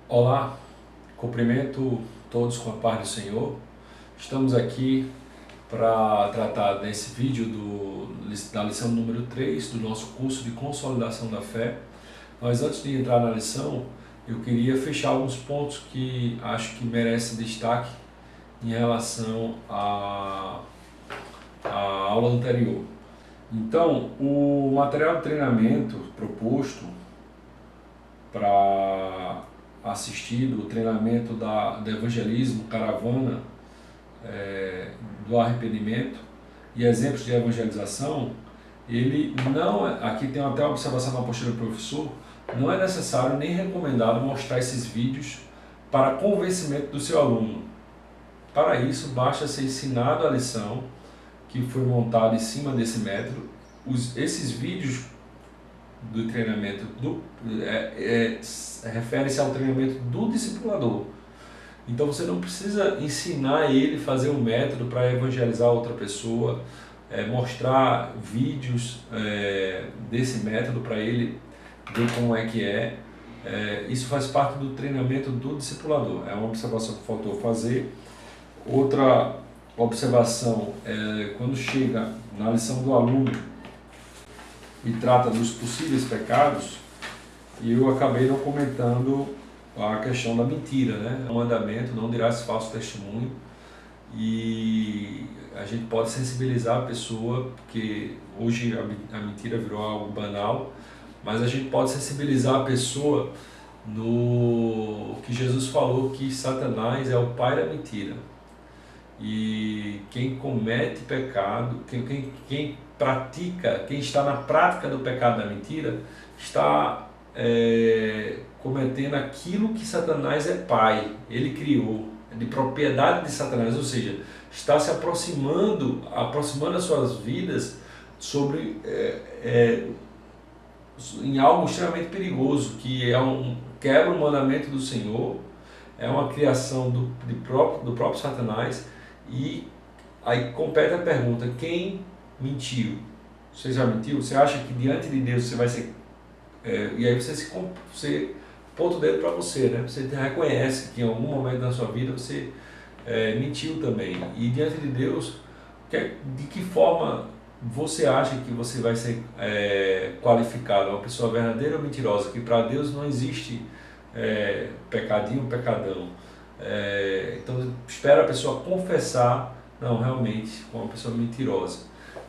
Olá, cumprimento todos com a paz do Senhor. Estamos aqui para tratar nesse vídeo da lição número 3 do nosso curso de consolidação da fé. Mas antes de entrar na lição, eu queria fechar alguns pontos que acho que merecem destaque em relação à aula anterior. Então, o material de treinamento proposto para assistir o treinamento do evangelismo, caravana do arrependimento e exemplos de evangelização, ele não, aqui tem até uma observação na postura do professor, não é necessário nem recomendado mostrar esses vídeos para convencimento do seu aluno. Para isso, basta ser ensinado a lição que foi montada em cima desse método. Esses vídeos do treinamento refere-se ao treinamento do discipulador. Então você não precisa ensinar ele a fazer um método para evangelizar outra pessoa, mostrar vídeos desse método para ele ver como é que é. Isso faz parte do treinamento do discipulador. É uma observação que faltou fazer. Outra observação é quando chega na lição do aluno e trata dos possíveis pecados, e eu acabei não comentando a questão da mentira, né? O mandamento, não dirás falso testemunho, e a gente pode sensibilizar a pessoa, porque hoje a mentira virou algo banal, mas a gente pode sensibilizar a pessoa no que Jesus falou, que Satanás é o pai da mentira. E quem comete pecado, quem pratica, quem está na prática do pecado da mentira, está cometendo aquilo que Satanás é pai, ele criou, de propriedade de Satanás, ou seja, está se aproximando as suas vidas sobre em algo extremamente perigoso, que quebra o mandamento do Senhor, é uma criação do próprio Satanás. E aí compete a pergunta: quem mentiu? Você já mentiu? Você acha que diante de Deus você vai ser... e aí você ponta o dedo para você, né? Você reconhece que em algum momento da sua vida você mentiu também. E diante de Deus, de que forma você acha que você vai ser qualificado? Uma pessoa verdadeira ou mentirosa? Que para Deus não existe pecadinho, pecadão. Então espera a pessoa confessar, não, realmente, como uma pessoa mentirosa.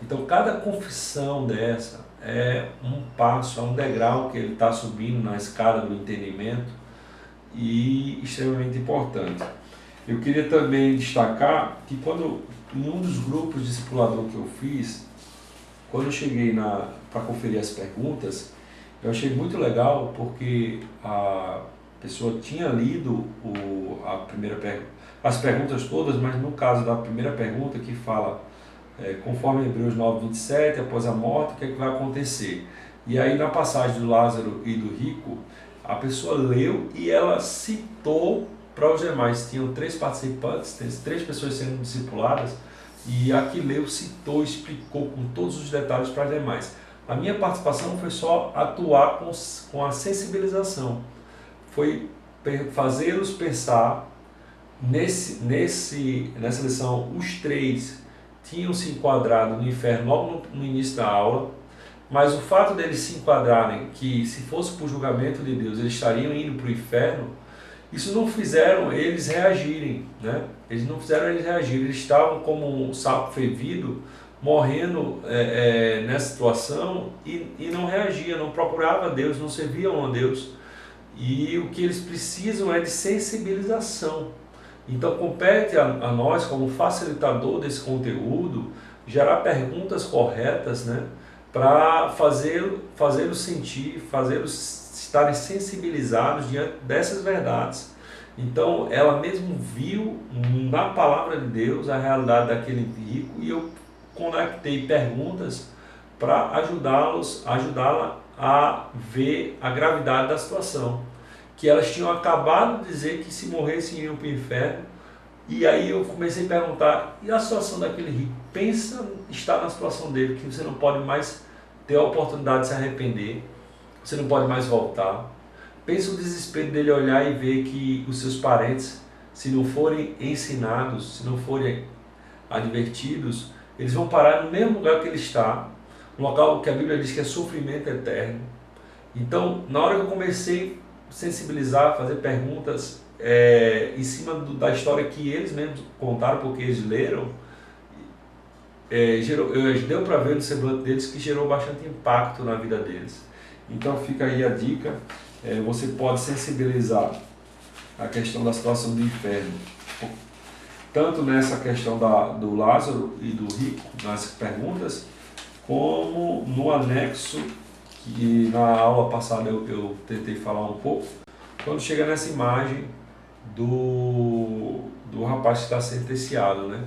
Então cada confissão dessa é um passo, é um degrau que ele está subindo na escada do entendimento, e extremamente importante. Eu queria também destacar que em um dos grupos de discipulador que eu fiz, quando eu cheguei para conferir as perguntas, eu achei muito legal, porque a pessoa tinha lido as perguntas todas, mas no caso da primeira pergunta, que fala, conforme Hebreus 9:27, após a morte, o que é que vai acontecer? E aí na passagem do Lázaro e do rico, a pessoa leu e ela citou para os demais. Tinham 3 participantes, 3 pessoas sendo discipuladas, e a que leu citou, explicou com todos os detalhes para as demais. A minha participação foi só atuar com a sensibilização, foi fazê-los pensar. Nessa lição, os 3 tinham se enquadrado no inferno logo no início da aula, mas o fato deles se enquadrarem, que se fosse por julgamento de Deus eles estariam indo para o inferno, isso não fizeram eles reagirem, né? Eles não fizeram eles reagirem, eles estavam como um sapo fervido, morrendo nessa situação, e não reagiam, não procuravam a Deus, não serviam a Deus. E o que eles precisam é de sensibilização. Então compete a nós, como facilitador desse conteúdo, gerar perguntas corretas, né, para fazê-los sentir, fazê-los estarem sensibilizados diante dessas verdades. Então ela mesmo viu na palavra de Deus a realidade daquele rico, e eu conectei perguntas para ajudá-la a ver a gravidade da situação, que elas tinham acabado de dizer que se morressem iriam para o inferno. E aí eu comecei a perguntar: e a situação daquele rico? Pensa estar na situação dele, que você não pode mais ter a oportunidade de se arrepender, você não pode mais voltar, Pensa o desespero dele olhar e ver que os seus parentes, se não forem ensinados, se não forem advertidos, eles vão parar no mesmo lugar que ele está, um local que a Bíblia diz que é sofrimento eterno. Então, na hora que eu comecei a sensibilizar, fazer perguntas em cima da história que eles mesmos contaram, porque eles leram, deu para ver no semblante deles que gerou bastante impacto na vida deles. Então fica aí a dica, você pode sensibilizar a questão da situação do inferno, tanto nessa questão do Lázaro e do rico, nas perguntas, como no anexo, que na aula passada eu tentei falar um pouco, quando chega nessa imagem do rapaz que está sentenciado, né?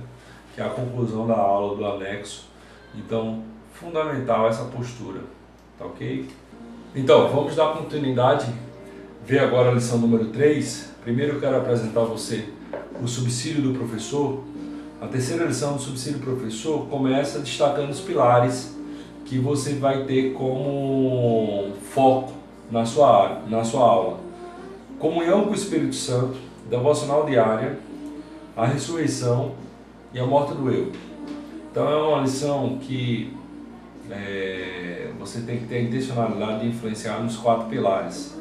Que é a conclusão da aula do anexo. Então, fundamental essa postura, tá ok? Então, vamos dar continuidade, ver agora a lição número 3. Primeiro eu quero apresentar a você o subsídio do professor. A terceira lição do subsídio do professor começa destacando os pilares que você vai ter como foco na sua aula. Comunhão com o Espírito Santo, devocional diária, a ressurreição e a morte do eu. Então é uma lição que você tem que ter a intencionalidade de influenciar nos 4 pilares.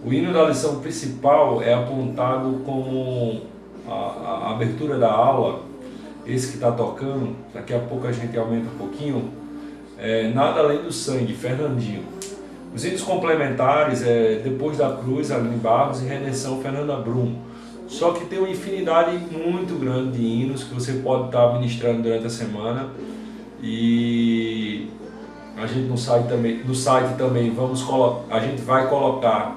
O hino da lição principal é apontado como a abertura da aula, esse que está tocando, daqui a pouco a gente aumenta um pouquinho, Nada Além do Sangue, Fernandinho. Os hinos complementares Depois da Cruz, Aline Barros, e Redenção, Fernanda Brum. Só que tem uma infinidade muito grande de hinos que você pode estar ministrando durante a semana, e a gente no site também a gente vai colocar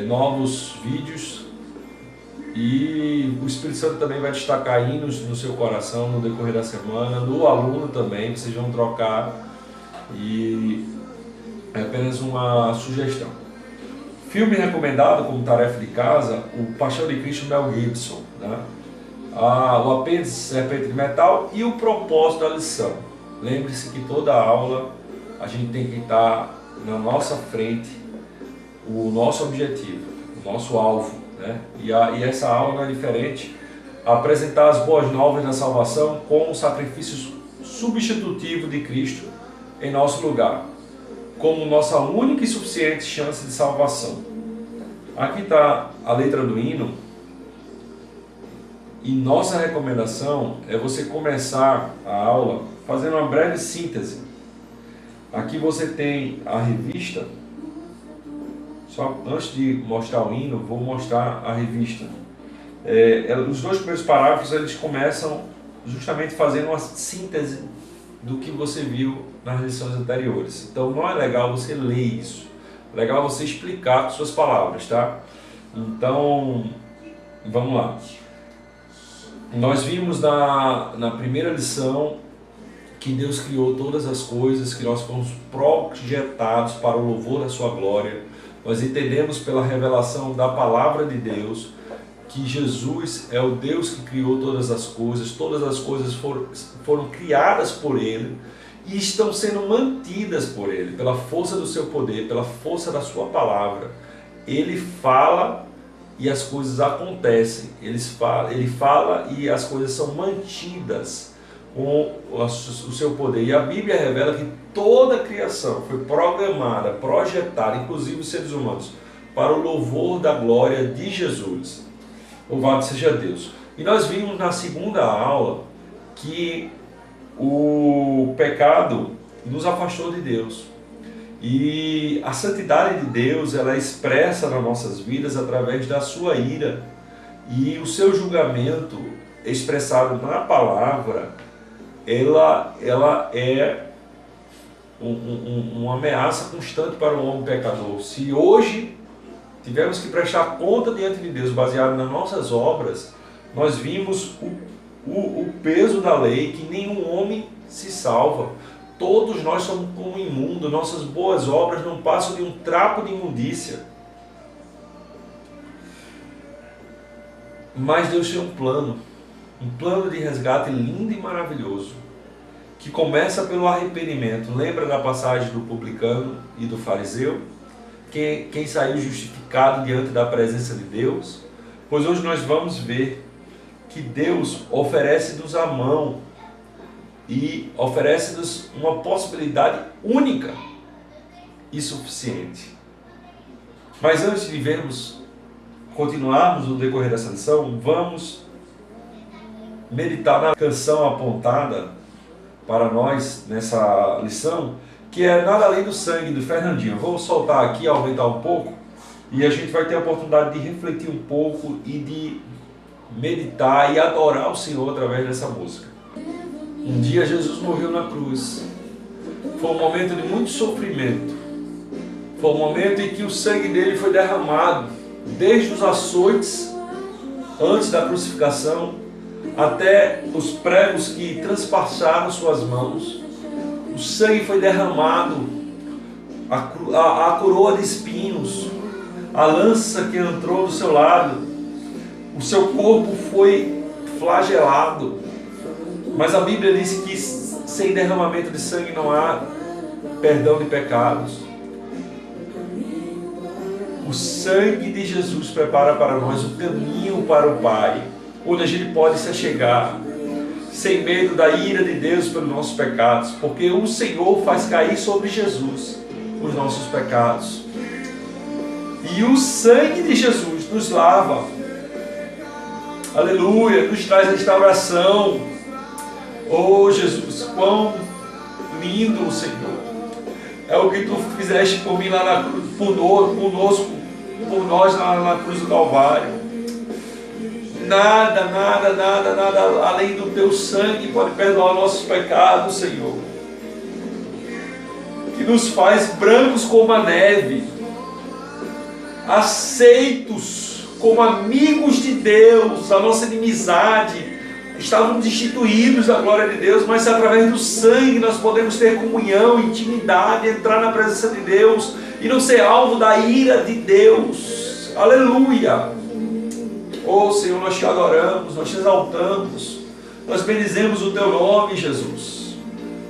novos vídeos, e o Espírito Santo também vai destacar hinos no seu coração no decorrer da semana, no aluno também, vocês vão trocar, e é apenas uma sugestão. Filme recomendado como tarefa de casa, o Paixão de Cristo, Mel Gibson, né? O apêndice Serpente de Metal e o propósito da lição. Lembre-se que toda aula a gente tem que estar na nossa frente, o nosso objetivo, o nosso alvo, né? E essa aula não é diferente. Apresentar as boas novas da salvação com o sacrifício substitutivo de Cristo em nosso lugar, como nossa única e suficiente chance de salvação. Aqui está a letra do hino, e nossa recomendação é você começar a aula fazendo uma breve síntese. Aqui você tem a revista. Só antes de mostrar o hino, vou mostrar a revista. Os 2 primeiros parágrafos eles começam justamente fazendo uma síntese do que você viu nas lições anteriores. Então não é legal você ler isso, é legal você explicar com suas palavras, tá? Então, vamos lá. Nós vimos na primeira lição que Deus criou todas as coisas, que nós fomos projetados para o louvor da sua glória. Nós entendemos pela revelação da palavra de Deus que Jesus é o Deus que criou todas as coisas foram criadas por Ele e estão sendo mantidas por Ele, pela força do seu poder, pela força da sua palavra. Ele fala e as coisas acontecem, ele fala e as coisas são mantidas com o seu poder. E a Bíblia revela que toda a criação foi programada, projetada, inclusive os seres humanos, para o louvor da glória de Jesus. Louvado seja Deus. E nós vimos na segunda aula que o pecado nos afastou de Deus. E a santidade de Deus, ela é expressa nas nossas vidas através da sua ira. E o seu julgamento, expressado na palavra, ela é uma ameaça constante para o homem pecador. Se hoje tivermos que prestar conta diante de Deus baseado nas nossas obras, nós vimos o peso da lei, que nenhum homem se salva. Todos nós somos como imundo, nossas boas obras não passam de um trapo de imundícia. Mas Deus tem um plano de resgate lindo e maravilhoso, que começa pelo arrependimento. Lembra da passagem do publicano e do fariseu? quem saiu justificado diante da presença de Deus? Pois hoje nós vamos ver que Deus oferece-nos a mão e oferece-nos uma possibilidade única e suficiente. Mas antes de continuarmos no decorrer dessa lição, vamos meditar na canção apontada para nós nessa lição, que é Nada Além do Sangue, do Fernandinho. Eu vou soltar aqui, aumentar um pouco, e a gente vai ter a oportunidade de refletir um pouco e de meditar e adorar o Senhor através dessa música. Um dia Jesus morreu na cruz. Foi um momento de muito sofrimento. Foi um momento em que o sangue dele foi derramado, desde os açoites, antes da crucificação, até os pregos que transpassaram suas mãos. O sangue foi derramado, a coroa de espinhos, a lança que entrou do seu lado, o seu corpo foi flagelado. Mas a Bíblia diz que sem derramamento de sangue não há perdão de pecados. O sangue de Jesus prepara para nós o caminho para o Pai, onde a gente pode se achegar, sem medo da ira de Deus pelos nossos pecados, porque o Senhor faz cair sobre Jesus os nossos pecados. E o sangue de Jesus nos lava, aleluia, nos traz restauração. Oh Jesus, quão lindo o Senhor! É o que tu fizeste por mim lá na cruz, por nós na cruz do Calvário. Nada além do teu sangue pode perdoar nossos pecados, Senhor. Que nos faz brancos como a neve, aceitos como amigos de Deus. A nossa inimizade, estávamos destituídos da glória de Deus, mas através do sangue nós podemos ter comunhão, intimidade, entrar na presença de Deus e não ser alvo da ira de Deus. Aleluia! Oh Senhor, nós te adoramos, nós te exaltamos, nós bendizemos o teu nome, Jesus,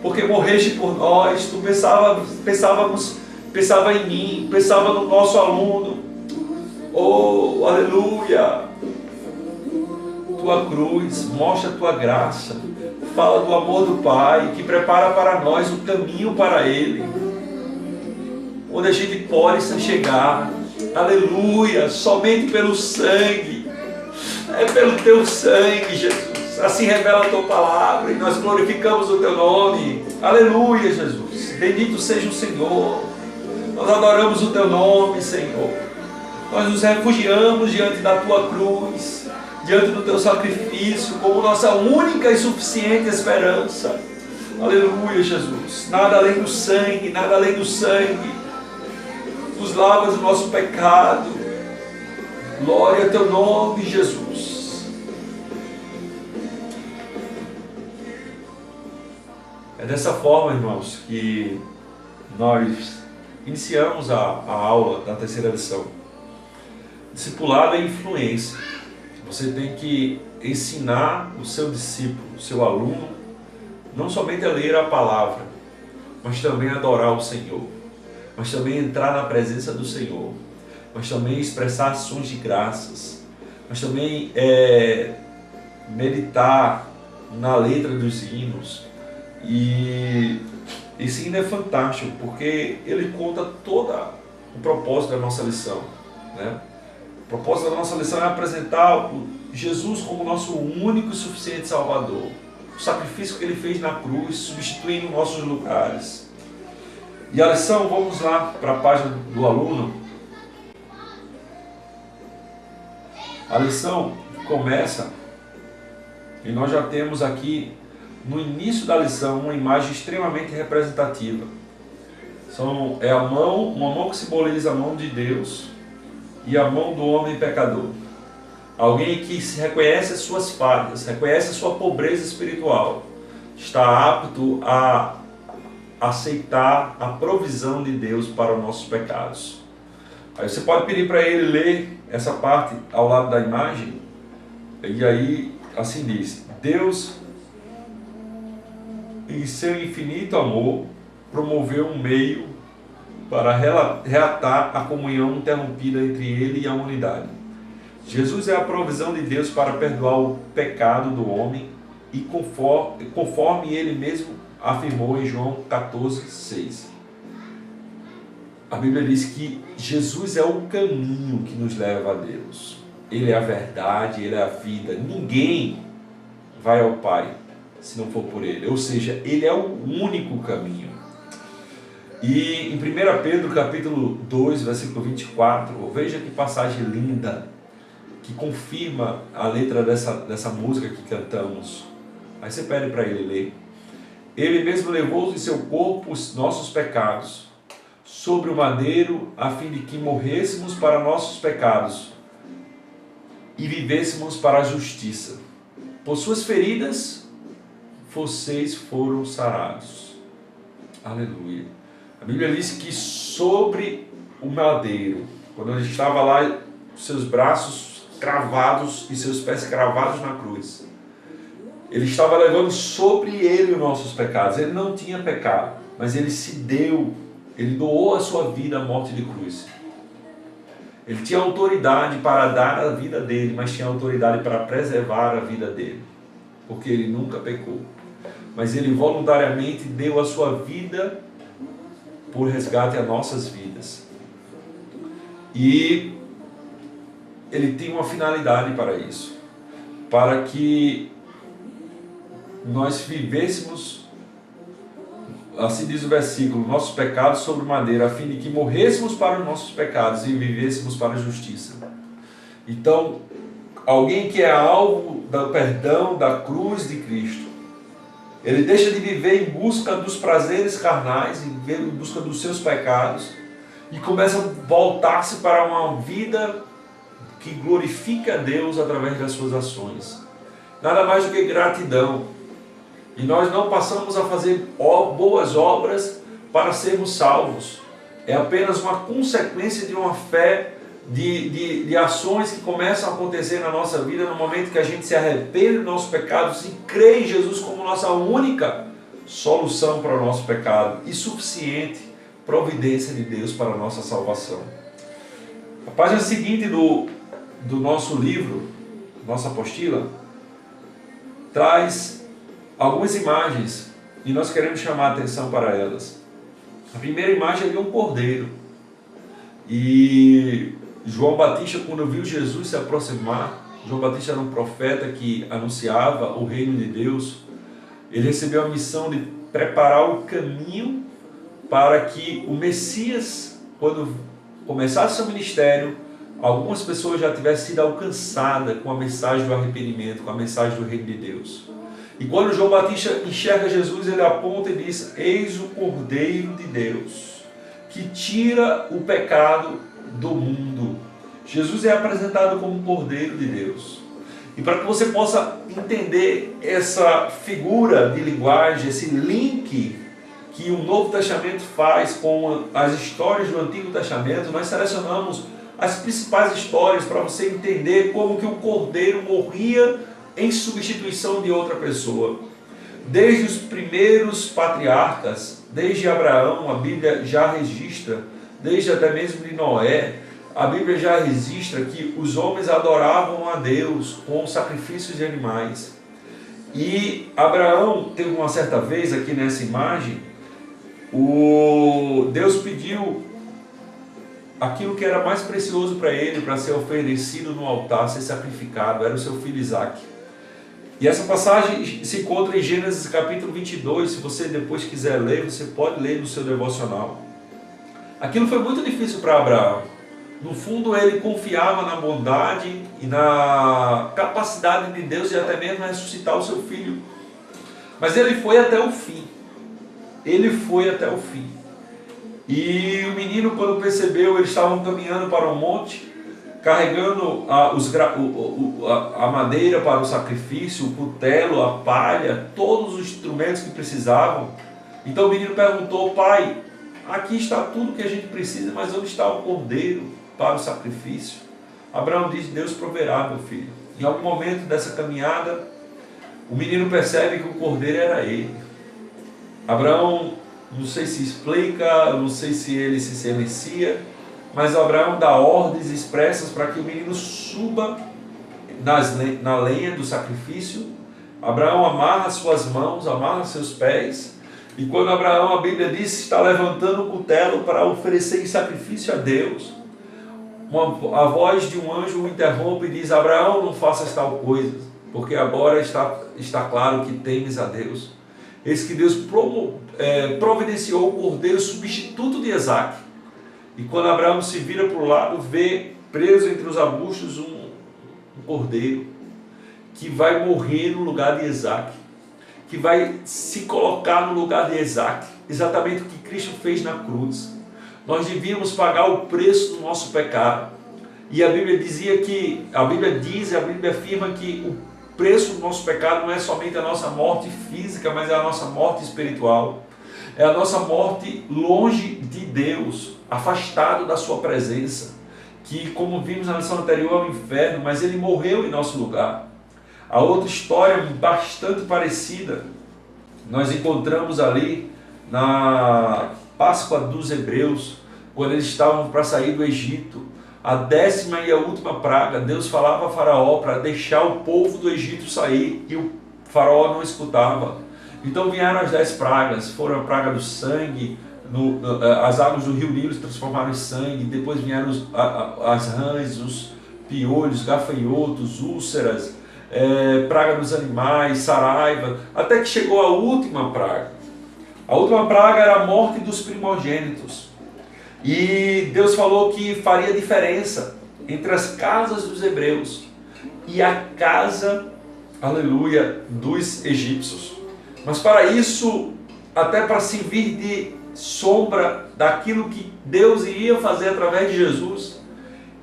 porque morreste por nós. Tu pensava em mim, pensava no nosso aluno. Oh, aleluia! Tua cruz mostra a tua graça, fala do amor do Pai, que prepara para nós o caminho para Ele, onde a gente pode se chegar. Aleluia! Somente pelo sangue, é pelo teu sangue, Jesus. Assim revela a tua palavra e nós glorificamos o teu nome. Aleluia, Jesus. Bendito seja o Senhor. Nós adoramos o teu nome, Senhor. Nós nos refugiamos diante da tua cruz, diante do teu sacrifício, como nossa única e suficiente esperança. Aleluia, Jesus. Nada além do sangue, nada além do sangue. Nos lavas do nosso pecado. Glória ao teu nome, Jesus. É dessa forma, irmãos, que nós iniciamos a aula da terceira lição. Discipulado é influência. Você tem que ensinar o seu discípulo, o seu aluno, não somente a ler a palavra, mas também a adorar o Senhor, mas também entrar na presença do Senhor, mas também expressar ações de graças, mas também meditar na letra dos hinos. E esse hino é fantástico, porque ele conta todo o propósito da nossa lição, né? O propósito da nossa lição é apresentar Jesus como nosso único e suficiente Salvador. O sacrifício que Ele fez na cruz, substituindo nossos lugares. E a lição, vamos lá para a página do aluno. A lição começa, e nós já temos aqui, no início da lição, uma imagem extremamente representativa. É uma mão que simboliza a mão de Deus, e a mão do homem pecador. Alguém que reconhece as suas falhas, reconhece a sua pobreza espiritual, está apto a aceitar a provisão de Deus para os nossos pecados. Aí você pode pedir para ele ler essa parte ao lado da imagem, e aí assim diz: Deus, em seu infinito amor, promoveu um meio para reatar a comunhão interrompida entre ele e a humanidade. Jesus é a provisão de Deus para perdoar o pecado do homem e conforme ele mesmo afirmou em João 14:6. A Bíblia diz que Jesus é o caminho que nos leva a Deus. Ele é a verdade, ele é a vida. Ninguém vai ao Pai se não for por ele. Ou seja, ele é o único caminho. E em 1 Pedro capítulo 2, versículo 24, veja que passagem linda, que confirma a letra dessa música que cantamos. Aí você pede para ele ler. Ele mesmo levou em seu corpo os nossos pecados sobre o madeiro, a fim de que morrêssemos para nossos pecados e vivêssemos para a justiça. Por suas feridas, vocês foram sarados. Aleluia. A Bíblia diz que sobre o madeiro, quando ele estava lá, seus braços cravados e seus pés cravados na cruz, ele estava levando sobre ele os nossos pecados. Ele não tinha pecado, mas ele se deu, ele doou a sua vida à morte de cruz. Ele tinha autoridade para dar a vida dele, mas tinha autoridade para preservar a vida dele, porque ele nunca pecou. Mas ele voluntariamente deu a sua vida por resgate a nossas vidas. E ele tem uma finalidade para isso, para que nós vivêssemos, assim diz o versículo, nossos pecados sobre madeira, a fim de que morrêssemos para os nossos pecados e vivêssemos para a justiça. Então, alguém que é alvo do perdão da cruz de Cristo, ele deixa de viver em busca dos prazeres carnais, em busca dos seus pecados, e começa a voltar-se para uma vida que glorifica a Deus através das suas ações. Nada mais do que gratidão. E nós não passamos a fazer boas obras para sermos salvos. É apenas uma consequência de uma fé, de ações que começam a acontecer na nossa vida no momento que a gente se arrepende dos nossos pecados e crê em Jesus como nossa única solução para o nosso pecado e suficiente providência de Deus para a nossa salvação. A página seguinte do nosso livro, nossa apostila, traz algumas imagens e nós queremos chamar a atenção para elas. A primeira imagem é de um cordeiro. E João Batista, quando viu Jesus se aproximar, João Batista era um profeta que anunciava o reino de Deus. Ele recebeu a missão de preparar o caminho para que o Messias, quando começasse seu ministério, algumas pessoas já tivessem sido alcançadas com a mensagem do arrependimento, com a mensagem do reino de Deus. E quando João Batista enxerga Jesus, ele aponta e diz: eis o Cordeiro de Deus, que tira o pecado do mundo. Jesus é apresentado como um Cordeiro de Deus. E para que você possa entender essa figura de linguagem, esse link que o Novo Testamento faz com as histórias do Antigo Testamento, nós selecionamos as principais histórias para você entender como que o Cordeiro morria em substituição de outra pessoa. Desde os primeiros patriarcas, desde Abraão, a Bíblia já registra, desde até mesmo de Noé, a Bíblia já registra que os homens adoravam a Deus com sacrifícios de animais. E Abraão teve uma certa vez, aqui nessa imagem, Deus pediu aquilo que era mais precioso para ele, para ser oferecido no altar, ser sacrificado, era o seu filho Isaque. E essa passagem se encontra em Gênesis capítulo 22, se você depois quiser ler, você pode ler no seu devocional. Aquilo foi muito difícil para Abraão. No fundo, ele confiava na bondade e na capacidade de Deus de até mesmo ressuscitar o seu filho. Mas ele foi até o fim. Ele foi até o fim. E o menino, quando percebeu, eles estavam caminhando para um monte, carregando a madeira para o sacrifício, o cutelo, a palha, todos os instrumentos que precisavam. Então o menino perguntou: pai, aqui está tudo que a gente precisa, mas onde está o cordeiro para o sacrifício? Abraão diz: Deus proverá, meu filho. Em algum momento dessa caminhada, o menino percebe que o cordeiro era ele. Abraão não sei se explica, não sei se ele se silencia, mas Abraão dá ordens expressas para que o menino suba na lenha do sacrifício. Abraão amarra suas mãos, amarra seus pés, e quando Abraão, a Bíblia diz, está levantando o cutelo para oferecer em sacrifício a Deus, a voz de um anjo o interrompe e diz: Abraão, não faças tal coisa, porque agora está claro que temes a Deus. Eis que Deus providenciou o cordeiro substituto de Isaque. E quando Abraão se vira para o lado, vê preso entre os arbustos um cordeiro que vai morrer no lugar de Isaque, que vai se colocar no lugar de Isaque, exatamente o que Cristo fez na cruz. Nós devíamos pagar o preço do nosso pecado. E a Bíblia a Bíblia afirma que o preço do nosso pecado não é somente a nossa morte física, mas é a nossa morte espiritual. É a nossa morte longe de Deus, afastado da sua presença, que, como vimos na lição anterior, é o inferno, mas ele morreu em nosso lugar. A outra história bastante parecida nós encontramos ali na Páscoa dos Hebreus, quando eles estavam para sair do Egito. A 10ª e a última praga, Deus falava a Faraó para deixar o povo do Egito sair, e o Faraó não escutava. Então vieram as 10 pragas, foram a praga do sangue, as águas do rio Nilo se transformaram em sangue, depois vieram as rãs, os piolhos, gafanhotos, úlceras, praga dos animais, saraiva, até que chegou a última praga. A última praga era a morte dos primogênitos. E Deus falou que faria diferença entre as casas dos hebreus e a casa, aleluia, dos egípcios. Mas para isso, até para servir de sombra daquilo que Deus iria fazer através de Jesus,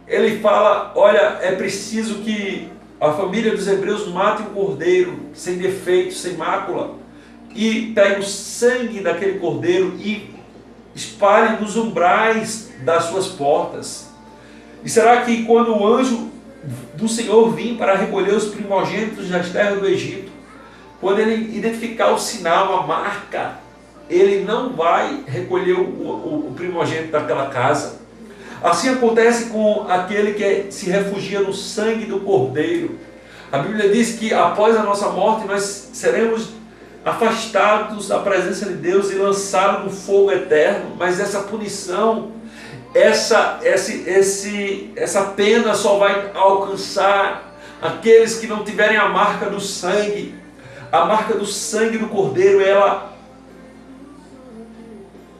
ele fala: olha, é preciso que a família dos hebreus mate um cordeiro sem defeito, sem mácula, e pegue o sangue daquele cordeiro e espalhe nos umbrais das suas portas. E será que quando o anjo do Senhor vir para recolher os primogênitos das terras do Egito, quando ele identificar o sinal, a marca, ele não vai recolher o primogênito daquela casa? Assim acontece com aquele que se refugia no sangue do cordeiro. A Bíblia diz que após a nossa morte nós seremos afastados da presença de Deus e lançados no fogo eterno. Mas essa punição, essa pena só vai alcançar aqueles que não tiverem a marca do sangue. A marca do sangue do cordeiro, ela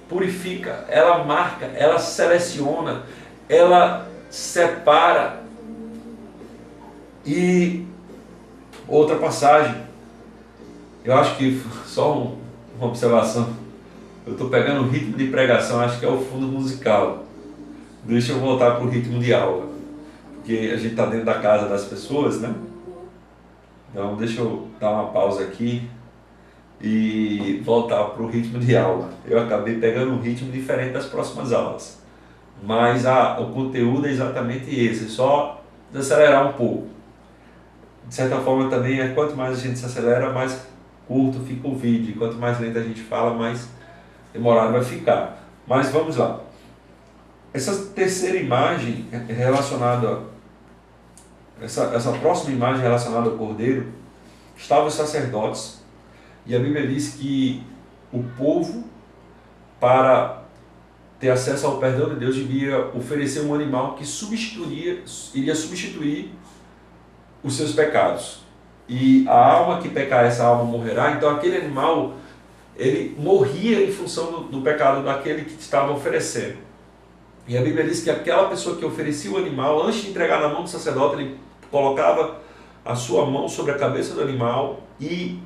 purifica, ela marca, ela seleciona, ela separa. E outra passagem, eu acho que só uma observação, eu estou pegando o ritmo de pregação, acho que é o fundo musical. Deixa eu voltar para o ritmo de aula, porque a gente está dentro da casa das pessoas, né? Então deixa eu dar uma pausa aqui e voltar para o ritmo de aula. Eu acabei pegando um ritmo diferente das próximas aulas, mas o conteúdo é exatamente esse, só desacelerar um pouco. De certa forma também, quanto mais a gente se acelera, mais curto fica o vídeo, e quanto mais lento a gente fala, mais demorado vai ficar. Mas vamos lá. Essa terceira imagem relacionada, essa próxima imagem relacionada ao cordeiro, estavam os sacerdotes. E a Bíblia diz que o povo, para ter acesso ao perdão de Deus, devia oferecer um animal que iria substituir os seus pecados. E a alma que pecar, essa alma morrerá. Então aquele animal, ele morria em função do pecado daquele que estava oferecendo. E a Bíblia diz que aquela pessoa que oferecia o animal, antes de entregar na mão do sacerdote, ele colocava a sua mão sobre a cabeça do animal e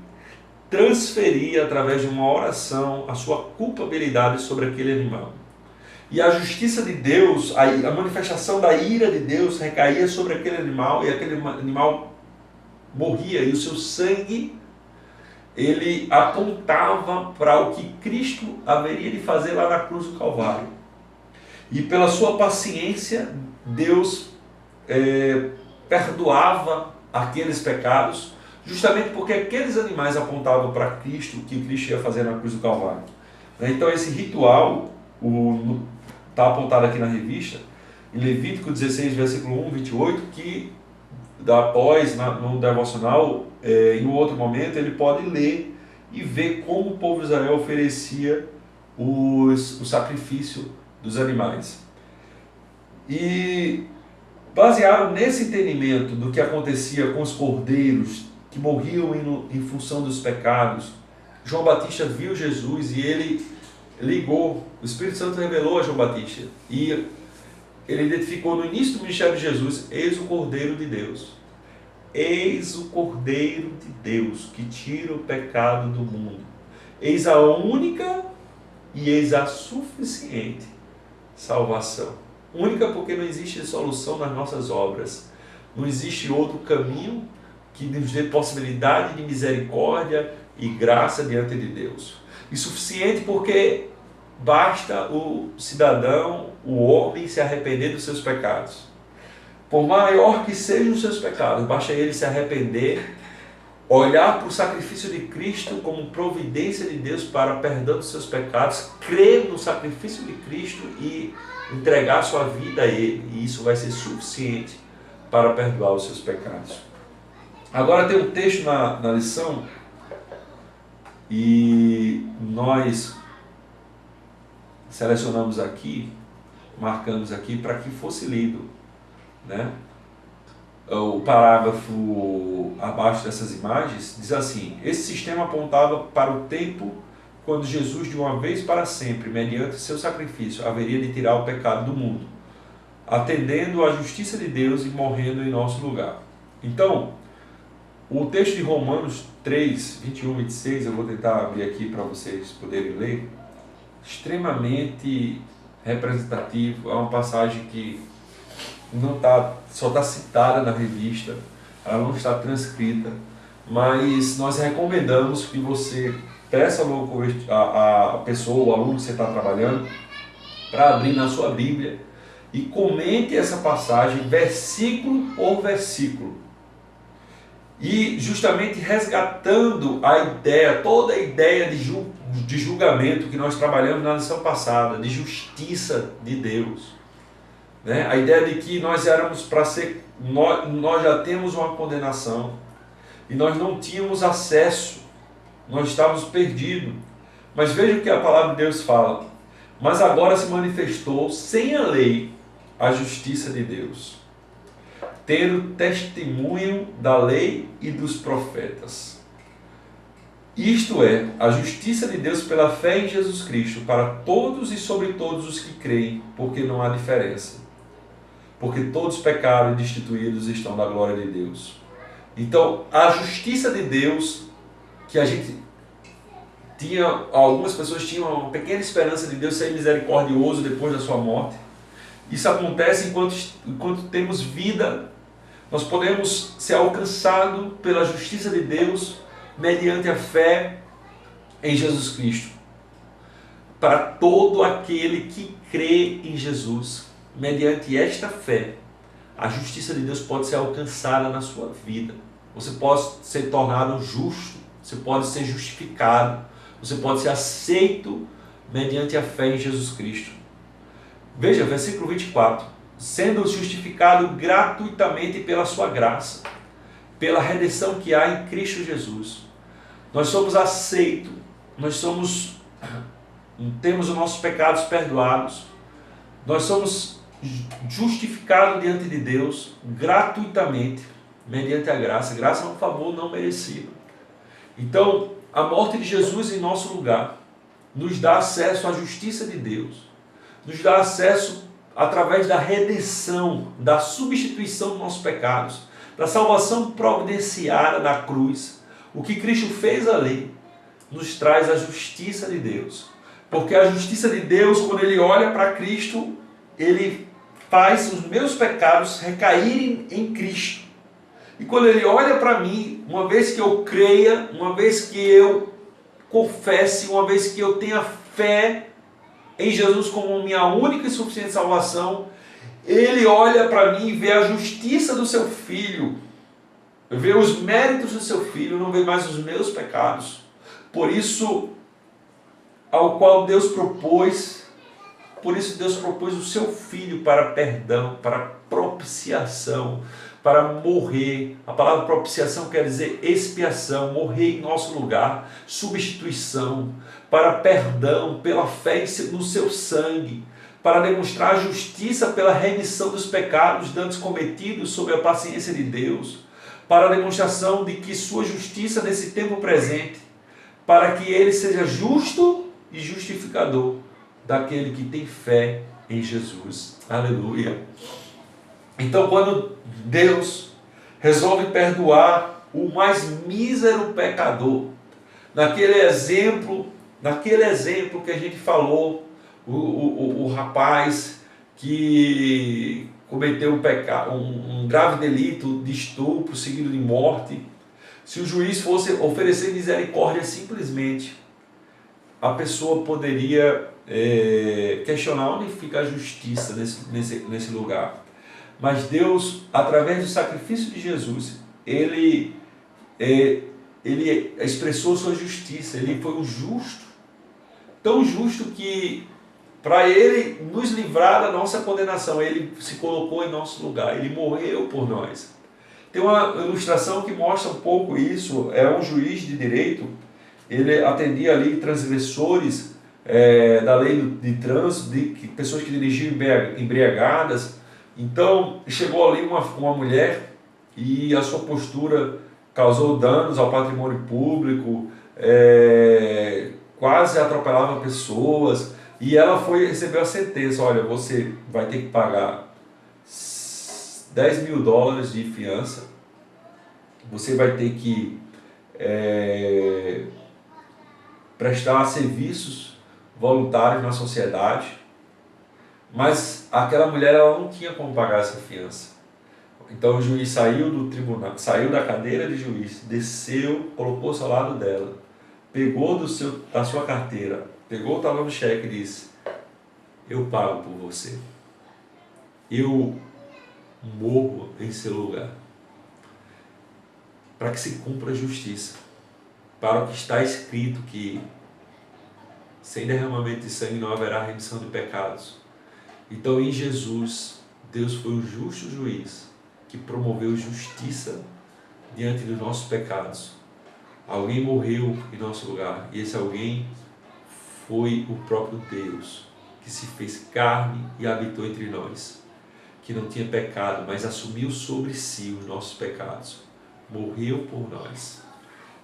transferia, através de uma oração, a sua culpabilidade sobre aquele animal. E a justiça de Deus, a manifestação da ira de Deus recaía sobre aquele animal, e aquele animal morria, e o seu sangue, ele apontava para o que Cristo haveria de fazer lá na cruz do Calvário. E pela sua paciência, Deus perdoava aqueles pecados, justamente porque aqueles animais apontavam para Cristo, o que Cristo ia fazer na cruz do Calvário. Então esse ritual está apontado aqui na revista, em Levítico 16, versículo 1, 28, que após, no devocional, em um outro momento, ele pode ler e ver como o povo de Israel oferecia o sacrifício dos animais. E baseado nesse entendimento do que acontecia com os cordeiros que morriam em função dos pecados, João Batista viu Jesus e ele ligou, o Espírito Santo revelou a João Batista e ele identificou no início do ministério de Jesus: eis o Cordeiro de Deus. Eis o Cordeiro de Deus que tira o pecado do mundo. Eis a única e eis a suficiente salvação. Única porque não existe solução nas nossas obras. Não existe outro caminho que nos dê possibilidade de misericórdia e graça diante de Deus. E suficiente porque basta o cidadão, o homem, se arrepender dos seus pecados. Por maior que sejam os seus pecados, basta ele se arrepender, olhar para o sacrifício de Cristo como providência de Deus para perdão dos seus pecados, crer no sacrifício de Cristo e entregar sua vida a Ele. E isso vai ser suficiente para perdoar os seus pecados. Agora tem um texto na lição e nós selecionamos aqui, marcamos aqui para que fosse lido, né? O parágrafo abaixo dessas imagens diz assim: esse sistema apontava para o tempo quando Jesus, de uma vez para sempre, mediante seu sacrifício, haveria de tirar o pecado do mundo, atendendo à justiça de Deus e morrendo em nosso lugar. Então, o texto de Romanos 3, 21 e 26, eu vou tentar abrir aqui para vocês poderem ler, extremamente representativo. É uma passagem que não só está citada na revista, ela não está transcrita, mas nós recomendamos que você peça logo a pessoa, o aluno que você está trabalhando, para abrir na sua Bíblia e comente essa passagem versículo por versículo. E justamente resgatando a ideia, toda a ideia de julgamento que nós trabalhamos na lição passada, de justiça de Deus. Né? A ideia de que nós éramos para ser, nós já temos uma condenação e nós não tínhamos acesso, nós estávamos perdidos. Mas veja o que a palavra de Deus fala: mas agora se manifestou sem a lei a justiça de Deus, tendo testemunho da lei e dos profetas. Isto é, a justiça de Deus pela fé em Jesus Cristo para todos e sobre todos os que creem, porque não há diferença. Porque todos pecaram e destituídos estão da glória de Deus. Então, a justiça de Deus, que a gente tinha, algumas pessoas tinham uma pequena esperança de Deus ser misericordioso depois da sua morte. Isso acontece enquanto temos vida. Nós podemos ser alcançados pela justiça de Deus mediante a fé em Jesus Cristo. Para todo aquele que crê em Jesus, mediante esta fé, a justiça de Deus pode ser alcançada na sua vida. Você pode ser tornado justo, você pode ser justificado, você pode ser aceito mediante a fé em Jesus Cristo. Veja, versículo 24: sendo justificado gratuitamente pela sua graça, pela redenção que há em Cristo Jesus. Nós somos aceitos, temos os nossos pecados perdoados, nós somos justificados diante de Deus gratuitamente, mediante a graça. Graça é um favor não merecido. Então, a morte de Jesus em nosso lugar nos dá acesso à justiça de Deus, nos dá acesso através da redenção, da substituição dos nossos pecados, da salvação providenciária da cruz. O que Cristo fez ali nos traz a justiça de Deus. Porque a justiça de Deus, quando Ele olha para Cristo, Ele faz os meus pecados recaírem em Cristo. E quando Ele olha para mim, uma vez que eu creia, uma vez que eu confesse, uma vez que eu tenha fé em Jesus como minha única e suficiente salvação, Ele olha para mim e vê a justiça do seu Filho, vê os méritos do seu Filho, não vê mais os meus pecados. Por isso, ao qual Deus propôs. Por isso Deus propôs o seu Filho para perdão, para propiciação, para morrer. A palavra propiciação quer dizer expiação, morrer em nosso lugar, substituição, para perdão, pela fé no seu sangue, para demonstrar a justiça pela remissão dos pecados dantes cometidos sob a paciência de Deus, para a demonstração de que sua justiça nesse tempo presente, para que ele seja justo e justificador daquele que tem fé em Jesus. Aleluia. Então, quando Deus resolve perdoar o mais mísero pecador, naquele exemplo que a gente falou, o rapaz que cometeu um grave delito de estupro seguido de morte, se o juiz fosse oferecer misericórdia simplesmente, a pessoa poderia questionar onde fica a justiça nesse lugar. Mas Deus, através do sacrifício de Jesus, ele expressou sua justiça. Ele foi o justo, tão justo que para ele nos livrar da nossa condenação, ele se colocou em nosso lugar, ele morreu por nós. Tem uma ilustração que mostra um pouco isso. É um juiz de direito, ele atendia ali transgressores da lei de trânsito, pessoas que dirigiam embriagadas. Então chegou ali uma mulher e a sua postura causou danos ao patrimônio público, quase atropelava pessoas, e ela recebeu a sentença: olha, você vai ter que pagar $10.000 de fiança, você vai ter que prestar serviços voluntários na sociedade. Mas aquela mulher, ela não tinha como pagar essa fiança. Então o juiz saiu do tribunal, saiu da cadeira de juiz, desceu, colocou-se ao lado dela, pegou da sua carteira, pegou o talão do cheque e disse: eu pago por você, eu morro em seu lugar, para que se cumpra a justiça, para o que está escrito, que sem derramamento de sangue não haverá remissão de pecados. Então, em Jesus, Deus foi o justo juiz que promoveu justiça diante dos nossos pecados. Alguém morreu em nosso lugar, e esse alguém foi o próprio Deus, que se fez carne e habitou entre nós, que não tinha pecado, mas assumiu sobre si os nossos pecados, morreu por nós.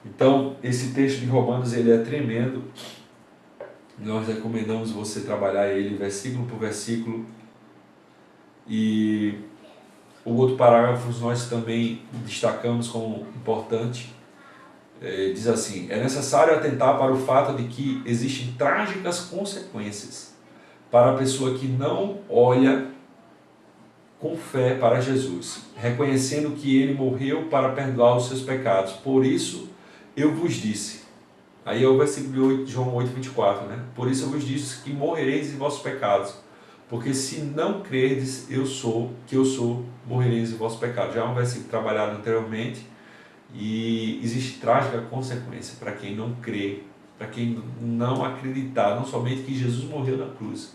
Então, esse texto de Romanos, ele é tremendo. Nós recomendamos você trabalhar ele versículo por versículo. E o outro parágrafo nós também destacamos como importante. Diz assim: é necessário atentar para o fato de que existem trágicas consequências para a pessoa que não olha com fé para Jesus, reconhecendo que ele morreu para perdoar os seus pecados. Por isso eu vos disse. Aí é o versículo de João 8:24, né? Por isso eu vos disse que morrereis em vossos pecados, porque se não crerdes que eu sou, morrereis em vossos pecados. Já é um versículo trabalhado anteriormente, e existe trágica consequência para quem não crê, para quem não acreditar, não somente que Jesus morreu na cruz,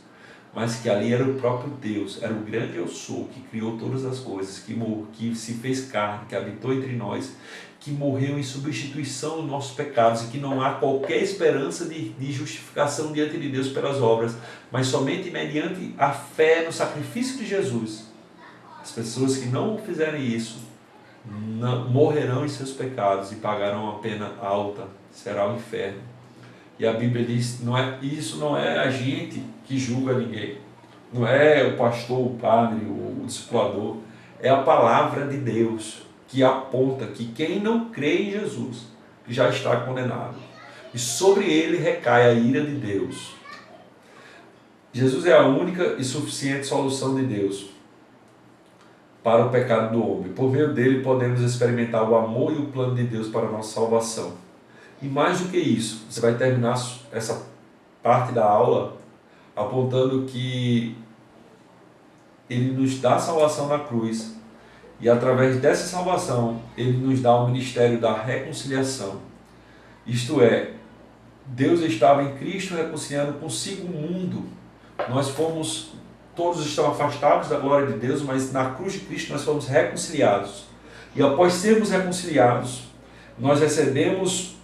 mas que ali era o próprio Deus, era o grande eu sou, que criou todas as coisas, que se fez carne, que habitou entre nós, que morreu em substituição dos nossos pecados, e que não há qualquer esperança de justificação diante de Deus pelas obras, mas somente mediante a fé no sacrifício de Jesus. As pessoas que não fizerem isso morrerão em seus pecados e pagarão uma pena alta, será o inferno. E a Bíblia diz: isso não é a gente que julga ninguém, não é o pastor, o padre, o discipulador, é a palavra de Deus que aponta que quem não crê em Jesus já está condenado, e sobre ele recai a ira de Deus. Jesus é a única e suficiente solução de Deus para o pecado do homem. Por meio dele podemos experimentar o amor e o plano de Deus para a nossa salvação. E mais do que isso, você vai terminar essa parte da aula apontando que ele nos dá salvação na cruz, e através dessa salvação ele nos dá o ministério da reconciliação. Isto é, Deus estava em Cristo reconciliando consigo o mundo. Todos estão afastados da glória de Deus, mas na cruz de Cristo nós fomos reconciliados. E após sermos reconciliados, nós recebemos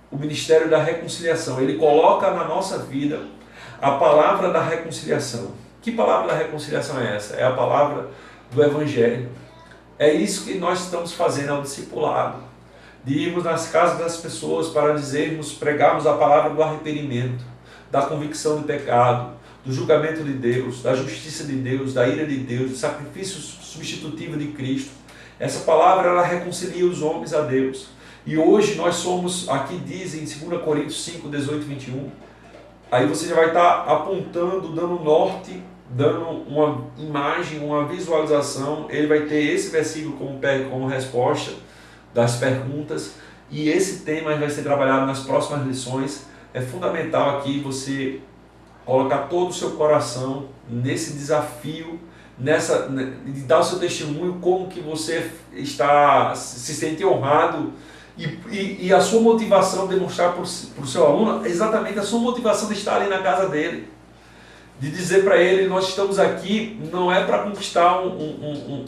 o ministério da reconciliação. Ele coloca na nossa vida a palavra da reconciliação. Que palavra da reconciliação é essa? É a palavra do Evangelho. É isso que nós estamos fazendo ao discipulado. De irmos nas casas das pessoas para pregarmos a palavra do arrependimento, da convicção do pecado, do julgamento de Deus, da justiça de Deus, da ira de Deus, do sacrifício substitutivo de Cristo. Essa palavra, ela reconcilia os homens a Deus. E hoje nós somos, aqui diz em 2 Coríntios 5, 18 e 21, aí você já vai estar apontando, dando norte, dando uma imagem, uma visualização. Ele vai ter esse versículo como resposta das perguntas, e esse tema vai ser trabalhado nas próximas lições. É fundamental aqui você colocar todo o seu coração nesse desafio, de dar o seu testemunho, como que você se sente honrado, e a sua motivação, demonstrar para o seu aluno exatamente a sua motivação de estar ali na casa dele, de dizer para ele: nós estamos aqui não é para conquistar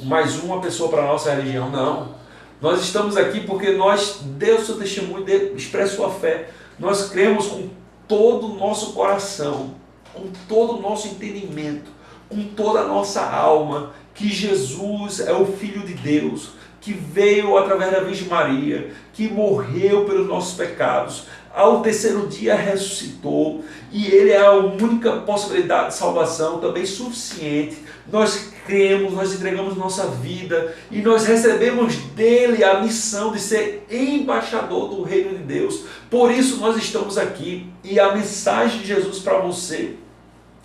mais uma pessoa para a nossa religião, não. Nós estamos aqui porque nós, dê o seu testemunho, expresse sua fé. Nós cremos com todo o nosso coração, com todo o nosso entendimento, com toda a nossa alma, que Jesus é o Filho de Deus, que veio através da Virgem Maria, que morreu pelos nossos pecados, ao terceiro dia ressuscitou, e Ele é a única possibilidade de salvação, também suficiente. Nós cremos, nós entregamos nossa vida e nós recebemos dele a missão de ser embaixador do reino de Deus. Por isso nós estamos aqui, e a mensagem de Jesus para você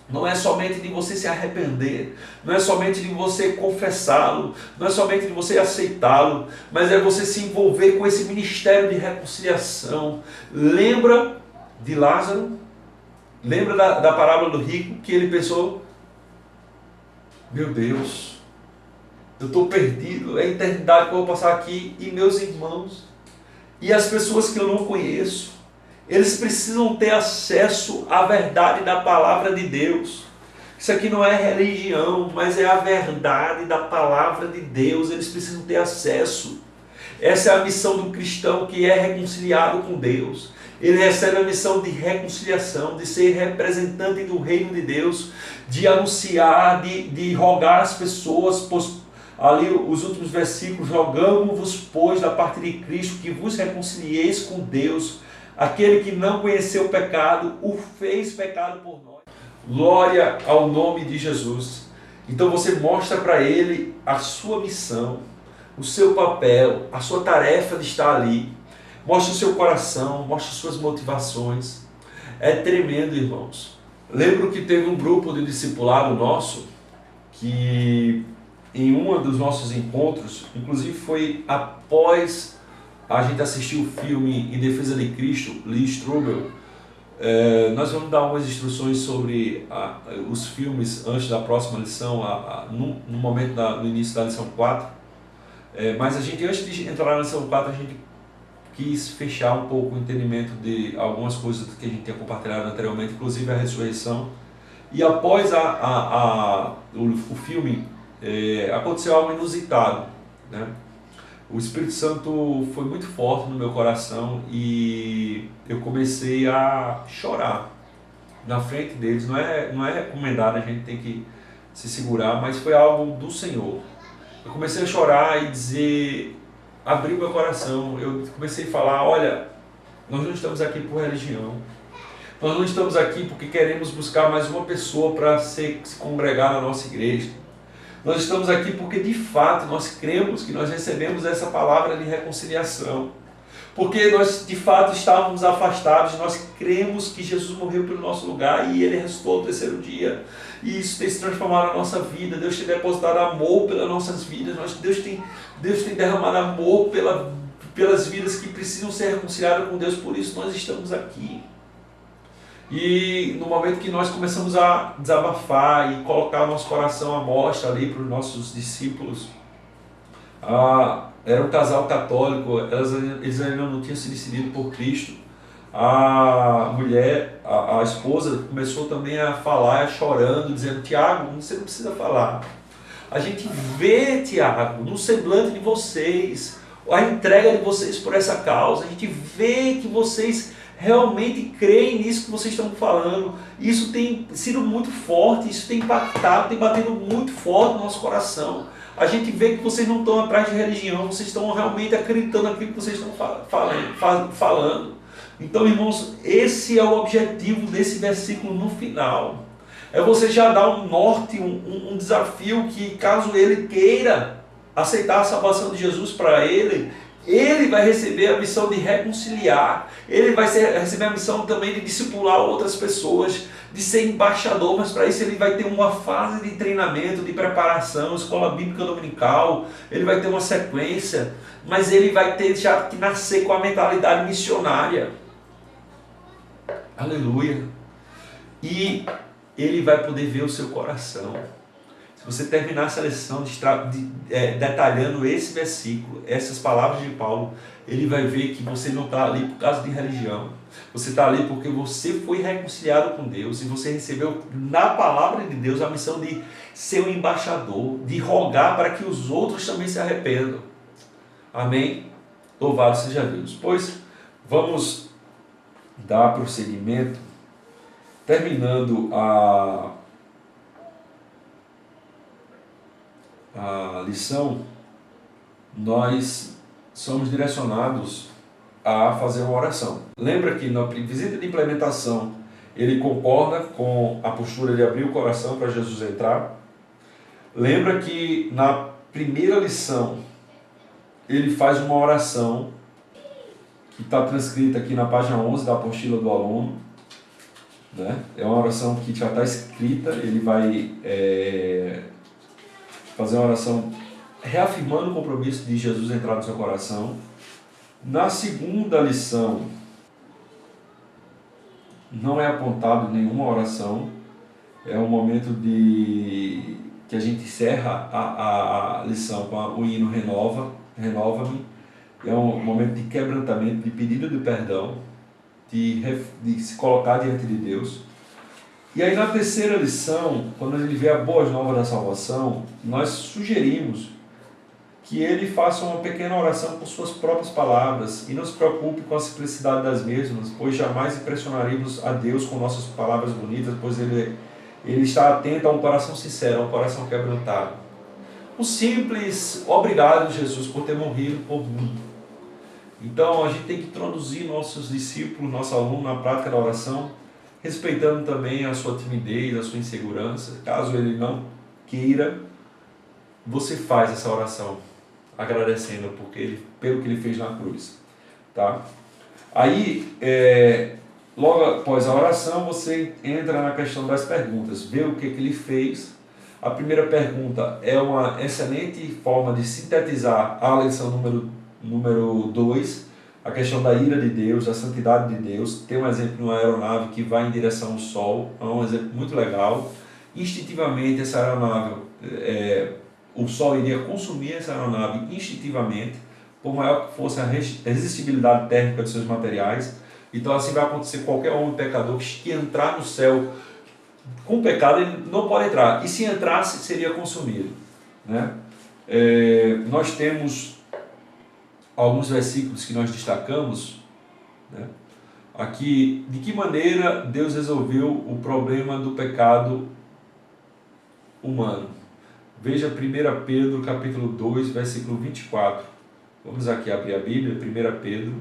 não é somente de você se arrepender, não é somente de você confessá-lo, não é somente de você aceitá-lo, mas é você se envolver com esse ministério de reconciliação. Lembra de Lázaro? Lembra da parábola do rico, que ele pensou: meu Deus, eu estou perdido, é a eternidade que eu vou passar aqui, e meus irmãos, e as pessoas que eu não conheço, eles precisam ter acesso à verdade da palavra de Deus. Isso aqui não é religião, mas é a verdade da palavra de Deus. Eles precisam ter acesso. Essa é a missão do cristão que é reconciliado com Deus. Ele recebe a missão de reconciliação, de ser representante do reino de Deus, de anunciar, de rogar às pessoas, pois ali os últimos versículos: rogamo-vos, pois, da parte de Cristo, que vos reconcilieis com Deus. Aquele que não conheceu o pecado, o fez pecado por nós. Glória ao nome de Jesus. Então você mostra para ele a sua missão, o seu papel, a sua tarefa de estar ali. Mostra o seu coração, mostra as suas motivações. É tremendo, irmãos. Lembro que teve um grupo de discipulado nosso, que em um dos nossos encontros, inclusive foi após a gente assistir o filme Em Defesa de Cristo, Lee Strobel. Nós vamos dar algumas instruções sobre os filmes antes da próxima lição, no momento no início da lição 4. Mas a gente, antes de entrar na lição 4, a gente quis fechar um pouco o entendimento de algumas coisas que a gente tinha compartilhado anteriormente, inclusive a ressurreição. E após o filme, aconteceu algo inusitado, né? O Espírito Santo foi muito forte no meu coração e eu comecei a chorar na frente deles. Não é recomendado, a gente tem que se segurar, mas foi algo do Senhor. Eu comecei a chorar e abrir meu coração. Eu comecei a falar: olha, nós não estamos aqui por religião. Nós não estamos aqui porque queremos buscar mais uma pessoa para se congregar na nossa igreja. Nós estamos aqui porque de fato nós cremos que nós recebemos essa palavra de reconciliação. Porque nós de fato estávamos afastados, nós cremos que Jesus morreu pelo nosso lugar e Ele ressuscitou no terceiro dia. E isso tem se transformado na nossa vida. Deus tem depositado amor pelas nossas vidas. Deus tem derramado amor pelas vidas que precisam ser reconciliadas com Deus. Por isso nós estamos aqui. E no momento que nós começamos a desabafar e colocar nosso coração à mostra ali para os nossos discípulos, era um casal católico, eles ainda não tinham se decidido por Cristo. A mulher, a esposa, começou também a falar, chorando, dizendo: Tiago, você não precisa falar. A gente vê, Tiago, no semblante de vocês, a entrega de vocês por essa causa. A gente vê que vocês realmente creem nisso que vocês estão falando. Isso tem sido muito forte, isso tem impactado, tem batido muito forte no nosso coração. A gente vê que vocês não estão atrás de religião, vocês estão realmente acreditando naquilo que vocês estão falando. Então, irmãos, esse é o objetivo desse versículo no final. É você já dar um norte, um desafio que, caso ele queira aceitar a salvação de Jesus para ele, ele vai receber a missão de reconciliar, ele vai receber a missão também de discipular outras pessoas, de ser embaixador, mas para isso ele vai ter uma fase de treinamento, de preparação, escola bíblica dominical, ele vai ter uma sequência, mas ele vai ter já que nascer com a mentalidade missionária. Aleluia! E ele vai poder ver o seu coração. Se você terminar essa lição detalhando esse versículo, essas palavras de Paulo, ele vai ver que você não está ali por causa de religião. Você está ali porque você foi reconciliado com Deus e você recebeu na palavra de Deus a missão de ser um embaixador, de rogar para que os outros também se arrependam. Amém? Louvado seja Deus. Pois vamos dar prosseguimento, terminando a lição. Nós somos direcionados a fazer uma oração. Lembra que na visita de implementação ele concorda com a postura de abrir o coração para Jesus entrar. Lembra que na primeira lição ele faz uma oração que está transcrita aqui na página 11 da apostila do aluno, né? É uma oração que já está escrita. Ele vai fazer uma oração reafirmando o compromisso de Jesus entrar no seu coração. Na segunda lição, não é apontado nenhuma oração, é um momento que a gente encerra a lição com o hino Renova-me. É um momento de quebrantamento, de pedido de perdão, de se colocar diante de Deus. E aí na terceira lição, quando ele vê a boas novas da salvação, nós sugerimos que ele faça uma pequena oração com suas próprias palavras e não se preocupe com a simplicidade das mesmas, pois jamais impressionaríamos a Deus com nossas palavras bonitas, pois ele está atento a um coração sincero, a um coração quebrantado. Um simples obrigado, Jesus, por ter morrido por mim. Então a gente tem que introduzir nossos discípulos, nosso aluno na prática da oração, respeitando também a sua timidez, a sua insegurança. Caso ele não queira, você faz essa oração agradecendo pelo que ele fez na cruz, tá? Aí, logo após a oração, você entra na questão das perguntas, vê o que ele fez. A primeira pergunta é uma excelente forma de sintetizar a lição número 2, a questão da ira de Deus, da santidade de Deus. Tem um exemplo de uma aeronave que vai em direção ao Sol, é um exemplo muito legal. Instintivamente, essa aeronave, o Sol iria consumir essa aeronave instintivamente, por maior que fosse a resistibilidade térmica de seus materiais. Então assim vai acontecer com qualquer homem pecador que entrar no céu com pecado, ele não pode entrar, e se entrasse seria consumido, né? Nós temos alguns versículos que nós destacamos, né? Aqui, de que maneira Deus resolveu o problema do pecado humano. Veja 1 Pedro capítulo 2, versículo 24. Vamos aqui abrir a Bíblia, 1 Pedro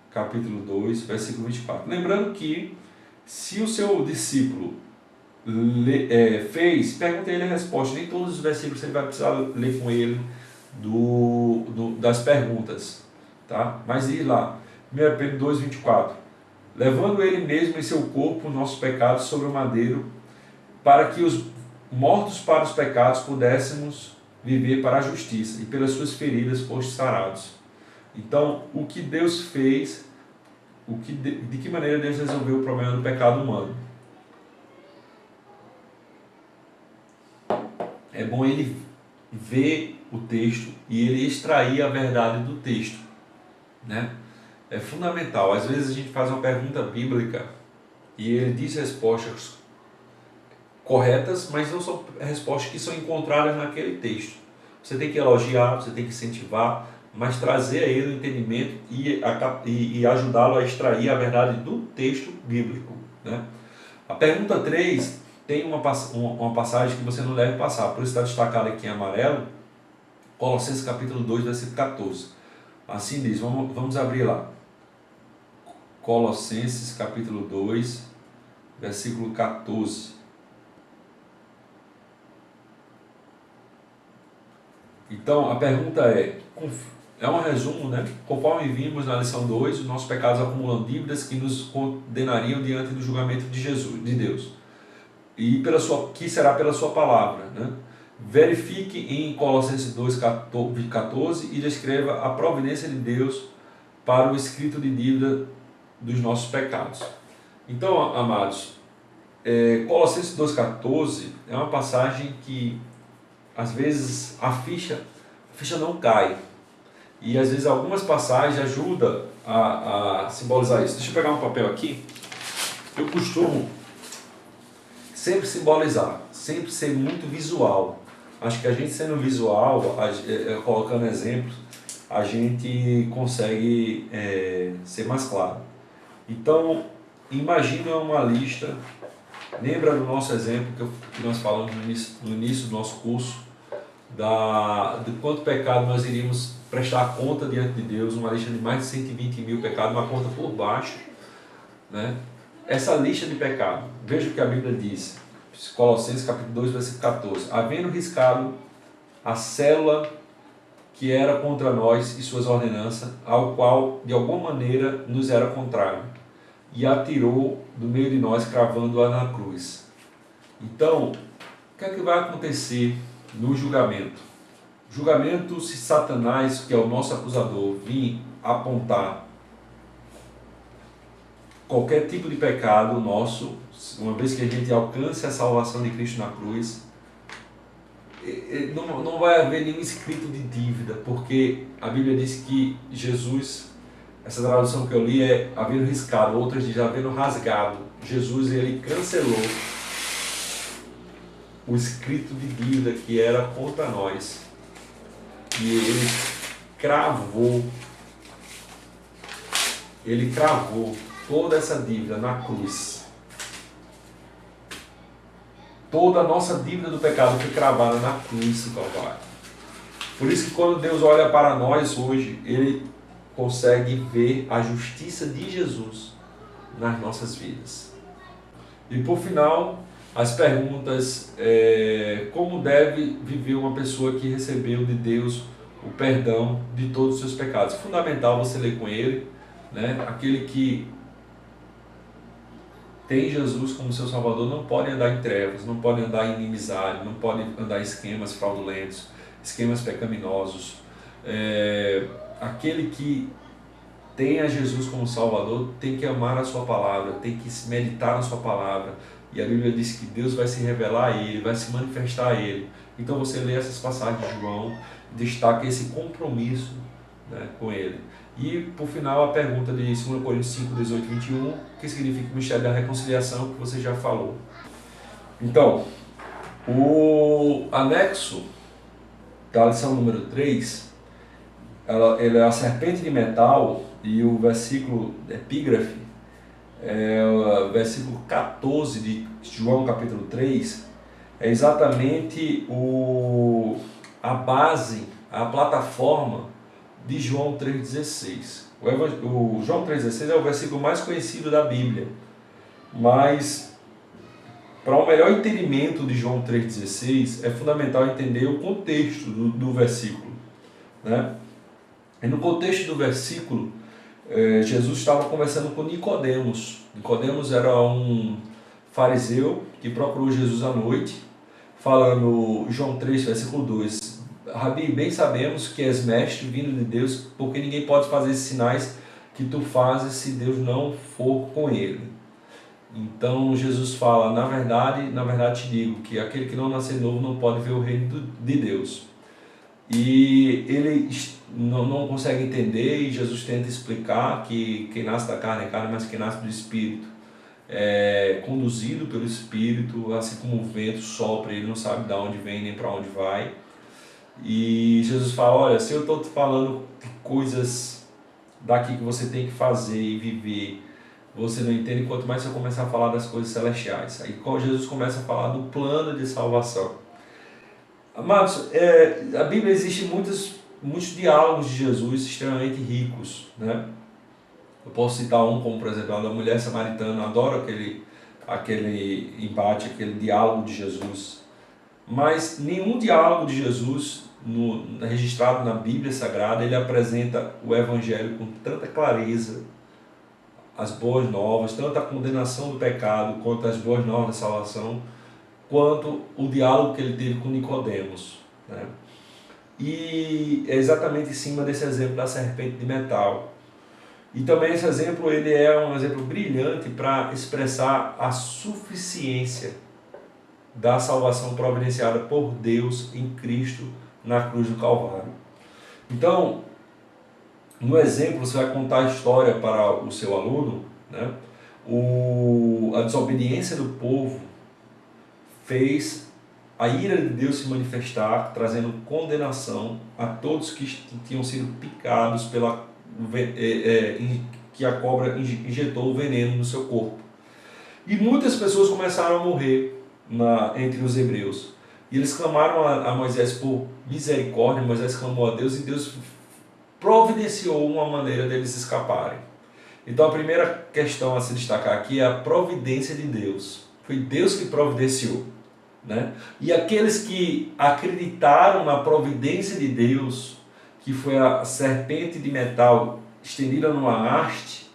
capítulo 2, versículo 24. Lembrando que se o seu discípulo fez, pergunte a ele a resposta. Nem todos os versículos você vai precisar ler com ele das perguntas, tá? Mas ir lá, 1 Pedro 2, 24. Levando ele mesmo em seu corpo nossos pecados sobre o madeiro, para que os mortos para os pecados pudéssemos viver para a justiça, e pelas suas feridas fostes sarados. Então, o que Deus fez, de que maneira Deus resolveu o problema do pecado humano? É bom ele ver o texto e ele extrair a verdade do texto, né? é fundamental. Às vezes a gente faz uma pergunta bíblica e ele diz respostas corretas, mas não são respostas que são encontradas naquele texto. Você tem que elogiar, você tem que incentivar, mas trazer a ele o entendimento e ajudá-lo a extrair a verdade do texto bíblico, né? A pergunta 3 tem uma passagem que você não deve passar, por isso está destacado aqui em amarelo, Colossenses capítulo 2, versículo 14. Assim diz, vamos abrir lá. Colossenses capítulo 2, versículo 14. Então, a pergunta é um resumo, né? Conforme vimos na lição 2, os nossos pecados acumulam dívidas que nos condenariam diante do julgamento de Jesus, de Deus. E que será pela sua palavra, né? Verifique em Colossenses 2:14 e descreva a providência de Deus para o escrito de dívida dos nossos pecados. Então, amados, Colossenses 2:14 é uma passagem que às vezes a ficha não cai. E às vezes algumas passagens ajudam a simbolizar isso. Deixa eu pegar um papel aqui. Eu costumo sempre simbolizar, sempre ser muito visual. Acho que a gente sendo visual, colocando exemplos, a gente consegue ser mais claro. Então, imagina uma lista. Lembra do nosso exemplo que nós falamos no início do nosso curso, de quanto pecado nós iríamos prestar conta diante de Deus, uma lista de mais de 120 mil pecados, uma conta por baixo, né? Essa lista de pecado, veja o que a Bíblia diz, Colossenses capítulo 2, versículo 14, havendo riscado a célula que era contra nós e suas ordenanças, ao qual de alguma maneira nos era contrário, e atirou do meio de nós, cravando-a na cruz. Então, o que é que vai acontecer no julgamento? Julgamento, se Satanás, que é o nosso acusador, vir apontar qualquer tipo de pecado nosso, uma vez que a gente alcance a salvação de Cristo na cruz, não vai haver nenhum escrito de dívida, porque a Bíblia diz que Jesus, essa tradução que eu li é havendo riscado, outras dizem havendo rasgado. Jesus, ele cancelou o escrito de dívida que era contra nós. E ele cravou toda essa dívida na cruz. Toda a nossa dívida do pecado foi cravada na cruz do Calvário. Por isso que quando Deus olha para nós hoje, Ele consegue ver a justiça de Jesus nas nossas vidas. E por final, as perguntas, como deve viver uma pessoa que recebeu de Deus o perdão de todos os seus pecados? Fundamental você ler com ele, né? Aquele que tem Jesus como seu Salvador não pode andar em trevas, não pode andar em inimizade, não pode andar em esquemas fraudulentos, esquemas pecaminosos. Aquele que tem a Jesus como Salvador tem que amar a sua palavra, tem que meditar na sua palavra. E a Bíblia diz que Deus vai se revelar a ele, vai se manifestar a ele. Então você lê essas passagens de João, destaca esse compromisso, né, com ele. E por final a pergunta de 2 Coríntios 5, 18 e 21, que significa o mistério da reconciliação, que você já falou. Então, o anexo da lição número 3, ele é a serpente de metal, e o versículo epígrafe, o versículo 14 de João capítulo 3, é exatamente a base, a plataforma de João 3,16. O João 3,16 é o versículo mais conhecido da Bíblia, mas para um melhor entendimento de João 3,16 é fundamental entender o contexto do versículo, né? E no contexto do versículo, Jesus estava conversando com Nicodemos. Nicodemos era um fariseu que procurou Jesus à noite, falando, João 3, versículo 2, Rabi, bem sabemos que és mestre vindo de Deus, porque ninguém pode fazer esses sinais que tu fazes se Deus não for com ele. Então Jesus fala, na verdade te digo que aquele que não nascer novo não pode ver o reino de Deus. E ele não conseguem entender, e Jesus tenta explicar que quem nasce da carne é carne, mas quem nasce do Espírito é conduzido pelo Espírito, assim como o vento sopra, ele não sabe de onde vem nem para onde vai. E Jesus fala, olha, se eu estou te falando de coisas daqui que você tem que fazer e viver, você não entende, quanto mais você começar a falar das coisas celestiais. Aí Jesus começa a falar do plano de salvação. Amados, a Bíblia existe muitos diálogos de Jesus extremamente ricos, né? Eu posso citar um, como por exemplo, a da mulher samaritana. Adoro aquele embate, aquele diálogo de Jesus. Mas nenhum diálogo de Jesus registrado na Bíblia Sagrada, ele apresenta o Evangelho com tanta clareza, as boas novas, tanto a condenação do pecado quanto as boas novas da salvação, quanto o diálogo que ele teve com Nicodemos, né? E é exatamente em cima desse exemplo da serpente de metal. E também esse exemplo, ele é um exemplo brilhante para expressar a suficiência da salvação providenciada por Deus em Cristo na cruz do Calvário. Então, no exemplo, você vai contar a história para o seu aluno, né? A desobediência do povo fez a ira de Deus se manifestar, trazendo condenação a todos que tinham sido picados que a cobra injetou o veneno no seu corpo. E muitas pessoas começaram a morrer entre os hebreus. E eles clamaram a Moisés por misericórdia. Moisés clamou a Deus e Deus providenciou uma maneira deles escaparem. Então a primeira questão a se destacar aqui é a providência de Deus. Foi Deus que providenciou, né? E aqueles que acreditaram na providência de Deus, que foi a serpente de metal estendida numa haste,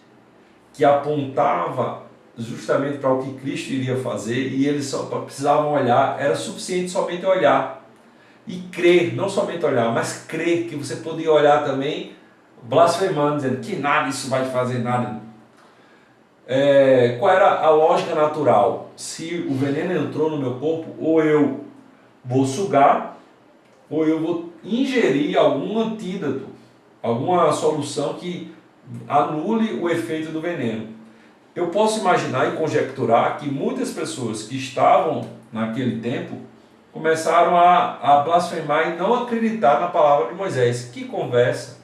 que apontava justamente para o que Cristo iria fazer, e eles só precisavam olhar, era suficiente somente olhar e crer, não somente olhar, mas crer, que você podia olhar também blasfemando, dizendo que nada, isso vai fazer nada. Qual era a lógica natural? Se o veneno entrou no meu corpo, ou eu vou sugar, ou eu vou ingerir algum antídoto, alguma solução que anule o efeito do veneno. Eu posso imaginar e conjecturar que muitas pessoas que estavam naquele tempo começaram a blasfemar e não acreditar na palavra de Moisés. Que conversa!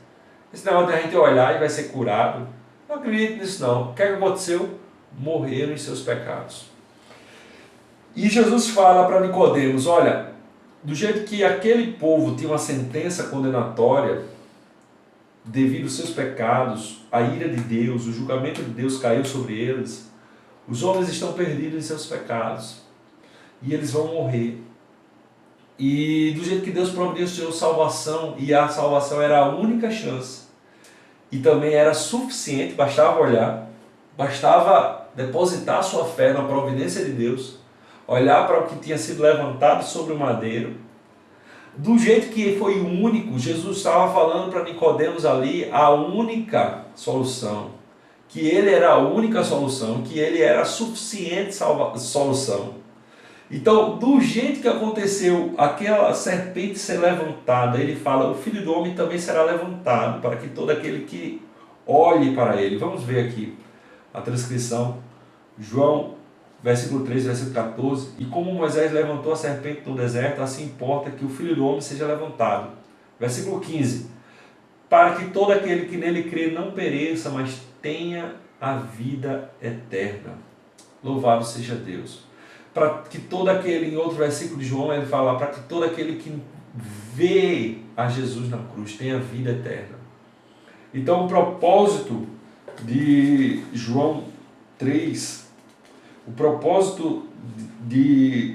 Esse negócio de a gente olhar e vai ser curado. Não acredito nisso não. O que aconteceu? Morreram em seus pecados. E Jesus fala para Nicodemos, olha, do jeito que aquele povo tinha uma sentença condenatória devido aos seus pecados, a ira de Deus, o julgamento de Deus caiu sobre eles, os homens estão perdidos em seus pecados e eles vão morrer. E do jeito que Deus providenciou salvação, e a salvação era a única chance, e também era suficiente, bastava olhar, bastava depositar sua fé na providência de Deus, olhar para o que tinha sido levantado sobre o madeiro. Do jeito que foi o único, Jesus estava falando para Nicodemos ali a única solução, que ele era a única solução, que ele era a suficiente solução. Então, do jeito que aconteceu aquela serpente ser levantada, ele fala, o Filho do Homem também será levantado, para que todo aquele que olhe para ele. Vamos ver aqui a transcrição, João, versículo 3, versículo 14. E como Moisés levantou a serpente no deserto, assim importa que o Filho do Homem seja levantado. Versículo 15. Para que todo aquele que nele crê não pereça, mas tenha a vida eterna. Louvado seja Deus. Para que todo aquele, em outro versículo de João, ele fala, para que todo aquele que vê a Jesus na cruz tenha vida eterna. Então o propósito de João 3, o propósito de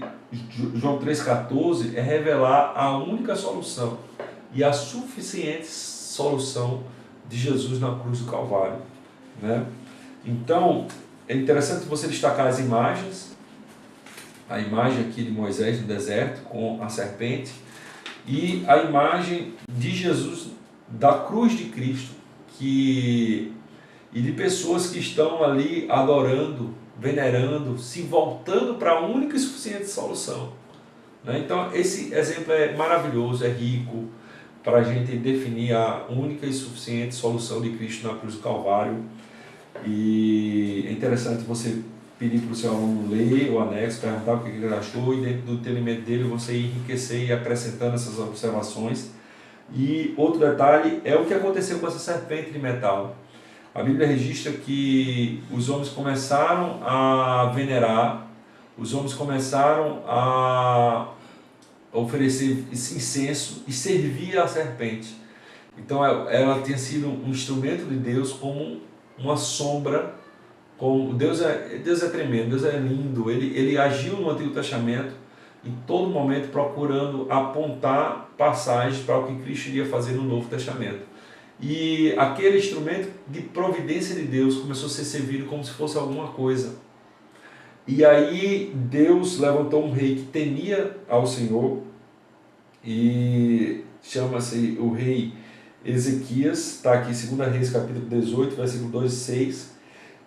João 3,14 é revelar a única solução e a suficiente solução de Jesus na cruz do Calvário, né? Então, é interessante você destacar as imagens, a imagem aqui de Moisés no deserto com a serpente e a imagem de Jesus da cruz de Cristo e de pessoas que estão ali adorando, venerando, se voltando para a única e suficiente solução, né? Então esse exemplo é maravilhoso, é rico, para a gente definir a única e suficiente solução de Cristo na cruz do Calvário. E é interessante você pedir para o seu aluno ler o anexo, perguntar o que ele achou, e dentro do entendimento dele você enriquecer e acrescentando essas observações. E outro detalhe é o que aconteceu com essa serpente de metal. A Bíblia registra que os homens começaram a venerar, os homens começaram a oferecer esse incenso e servir a serpente. Então ela tinha sido um instrumento de Deus como uma sombra. Como Deus é tremendo, Deus é lindo. Ele agiu no Antigo Testamento em todo momento procurando apontar passagens para o que Cristo iria fazer no Novo Testamento. E aquele instrumento de providência de Deus começou a ser servido como se fosse alguma coisa. E aí Deus levantou um rei que temia ao Senhor, e chama-se o rei Ezequias, está aqui em 2 Reis capítulo 18, versículo 2 e 6,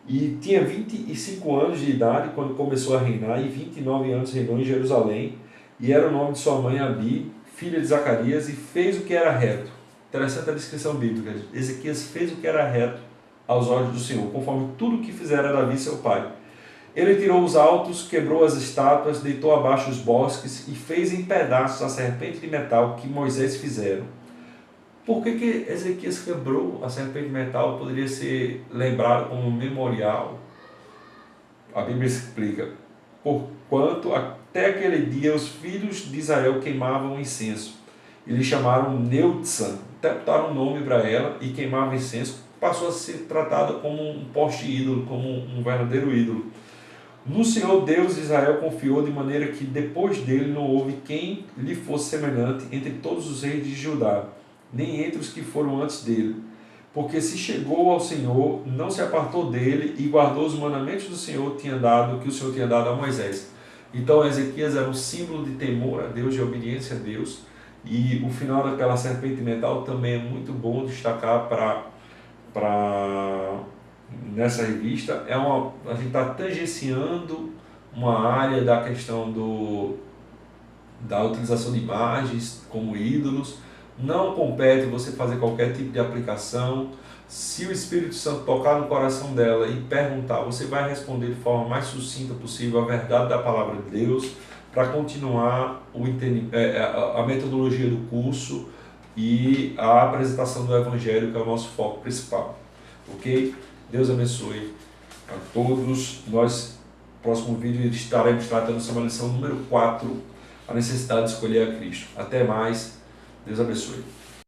e tinha 25 anos de idade quando começou a reinar, e 29 anos reinou em Jerusalém, e era o nome de sua mãe Abi, filha de Zacarias, e fez o que era reto. Interessante a descrição bíblica. Ezequias fez o que era reto aos olhos do Senhor, conforme tudo o que fizera Davi seu pai. Ele tirou os altos, quebrou as estátuas, deitou abaixo os bosques e fez em pedaços a serpente de metal que Moisés fizeram. Por que Ezequias quebrou a serpente de metal? Poderia ser lembrado como um memorial. A Bíblia explica: porquanto até aquele dia os filhos de Israel queimavam incenso. E lhe chamaram Neutzan, botaram um nome para ela, e queimavam incenso. Passou a ser tratada como um poste ídolo, como um verdadeiro ídolo. No Senhor Deus de Israel confiou, de maneira que depois dele não houve quem lhe fosse semelhante entre todos os reis de Judá, nem entre os que foram antes dele. Porque se chegou ao Senhor, não se apartou dele e guardou os mandamentos do Senhor que o Senhor tinha dado a Moisés. Então Ezequias era um símbolo de temor a Deus, de obediência a Deus. E o final daquela serpente de metal também é muito bom destacar nessa revista. A gente está tangenciando uma área da questão da utilização de imagens como ídolos. Não compete você fazer qualquer tipo de aplicação. Se o Espírito Santo tocar no coração dela e perguntar, você vai responder de forma mais sucinta possível a verdade da palavra de Deus, para continuar a metodologia do curso e a apresentação do Evangelho, que é o nosso foco principal. Ok? Deus abençoe a todos. Nós, no próximo vídeo, estaremos tratando sobre a lição número 4, a necessidade de escolher a Cristo. Até mais. Deus abençoe.